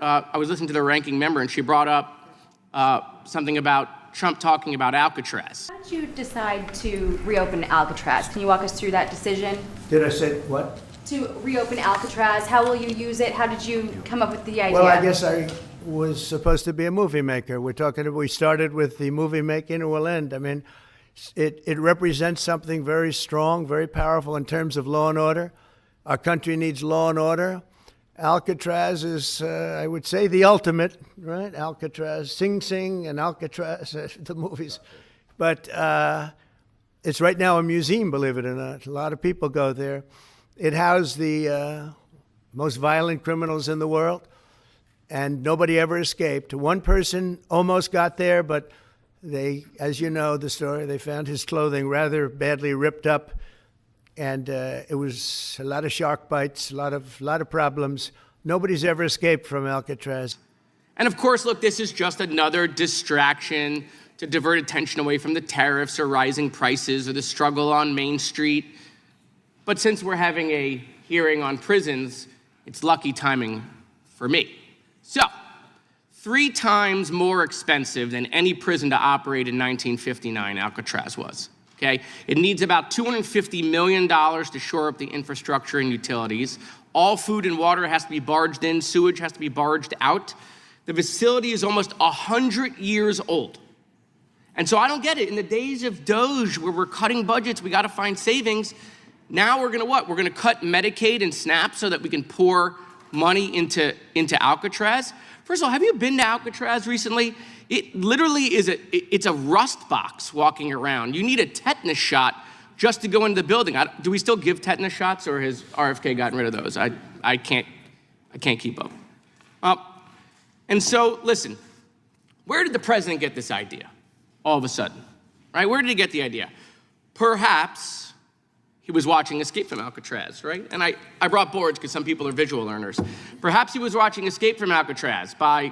I was listening to the ranking member, and she brought up something about Trump talking about Alcatraz. How did you decide to reopen Alcatraz? Can you walk us through that decision? Did I say what? To reopen Alcatraz, how will you use it? How did you come up with the idea? Well, I guess I was supposed to be a movie maker. We started with the movie making, and we'll end. I mean, it represents something very strong, very powerful in terms of law and order. Our country needs law and order. Alcatraz is, I would say, the ultimate, right? Alcatraz, Sing Sing and Alcatraz, the movies. But it's right now a museum, believe it or not. A lot of people go there. It housed the most violent criminals in the world, and nobody ever escaped. One person almost got there, but they, as you know the story, they found his clothing rather badly ripped up, and it was a lot of shark bites, a lot of problems. Nobody's ever escaped from Alcatraz. And of course, look, this is just another distraction to divert attention away from the tariffs or rising prices or the struggle on Main Street. But since we're having a hearing on prisons, it's lucky timing for me. So, 3 times more expensive than any prison to operate in 1959, Alcatraz was, okay? It needs about $250 million to shore up the infrastructure and utilities. All food and water has to be barged in, sewage has to be barged out. The facility is almost 100 years old. And so I don't get it. In the days of DOGE, where we're cutting budgets, we gotta find savings, now we're gonna what? We're gonna cut Medicaid and SNAP so that we can pour money into Alcatraz. First of all, have you been to Alcatraz recently? It literally it's a rust box walking around. You need a tetanus shot just to go into the building. Do we still give tetanus shots, or has RFK gotten rid of those? I can't keep up. And so, listen, where did the president get this idea all of a sudden, right? Where did he get the idea? Perhaps he was watching Escape from Alcatraz, right? And I brought boards because some people are visual learners. Perhaps he was watching Escape from Alcatraz by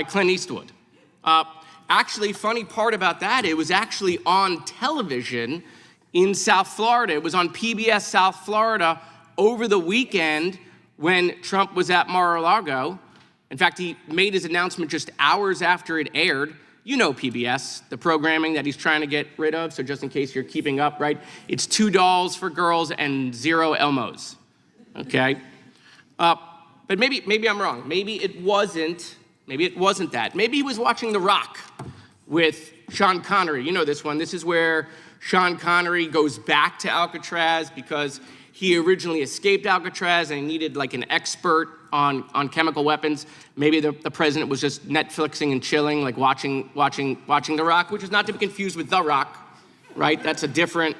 Clint Eastwood. Actually, funny part about that, it was actually on television in South Florida. It was on PBS South Florida over the weekend when Trump was at Mar-a-Lago. In fact, he made his announcement just hours after it aired. You know PBS, the programming that he's trying to get rid of, so just in case you're keeping up, right? It's 2 dolls for girls and 0 Elmos, okay? But maybe I'm wrong. Maybe it wasn't that. Maybe he was watching The Rock with Sean Connery. You know this one. This is where Sean Connery goes back to Alcatraz because he originally escaped Alcatraz and he needed like an expert on chemical weapons. Maybe the president was just Netflixing and chilling, like watching The Rock, which is not to be confused with The Rock, right? That's a different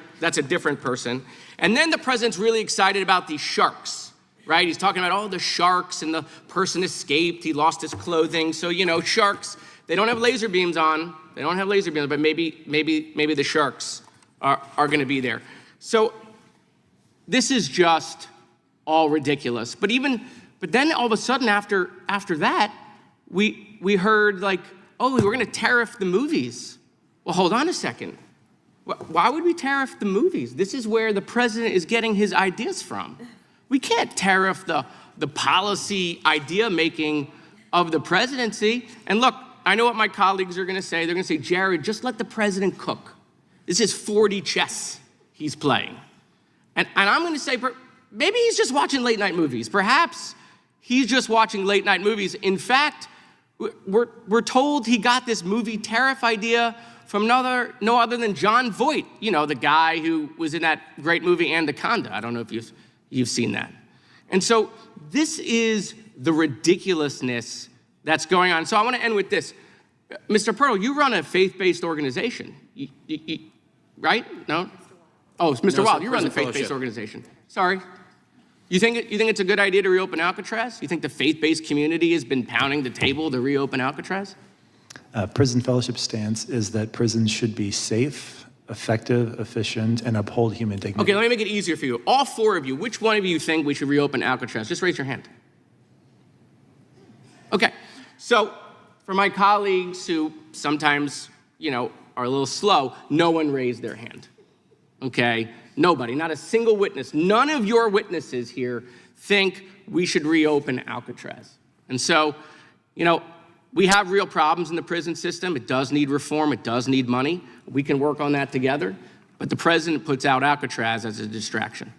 person. And then the president's really excited about these sharks, right? He's talking about all the sharks and the person escaped, he lost his clothing. So, you know, sharks, they don't have laser beams on. They don't have laser beams, but maybe the sharks are gonna be there. So this is just all ridiculous. But then all of a sudden after that, we heard like, oh, we're gonna tariff the movies. Well, hold on a second. Why would we tariff the movies? This is where the president is getting his ideas from. We can't tariff the policy idea making of the presidency. And look, I know what my colleagues are gonna say. They're gonna say, Jared, just let the president cook. This is 4D chess he's playing. And I'm gonna say, maybe he's just watching late night movies. Perhaps he's just watching late night movies. In fact, we're told he got this movie tariff idea from no other than Jon Voight, you know, the guy who was in that great movie Anaconda. I don't know if you've seen that. And so this is the ridiculousness that's going on. So I want to end with this. Mr. Pearl, you run a faith-based organization, right? No? Oh, it's Mr. Wild, you run the faith-based organization. Sorry. You think it's a good idea to reopen Alcatraz? You think the faith-based community has been pounding the table to reopen Alcatraz? Prison Fellowship's stance is that prisons should be safe, effective, efficient, and uphold human dignity. Okay, let me make it easier for you. All 4 of you, which one of you think we should reopen Alcatraz? Just raise your hand. Okay, so for my colleagues who sometimes, you know, are a little slow, no one raised their hand, okay? Nobody, not a single witness. None of your witnesses here think we should reopen Alcatraz. And so You know, we have real problems in the prison system. It does need reform. It does need money. We can work on that together. But the president puts out Alcatraz as a distraction.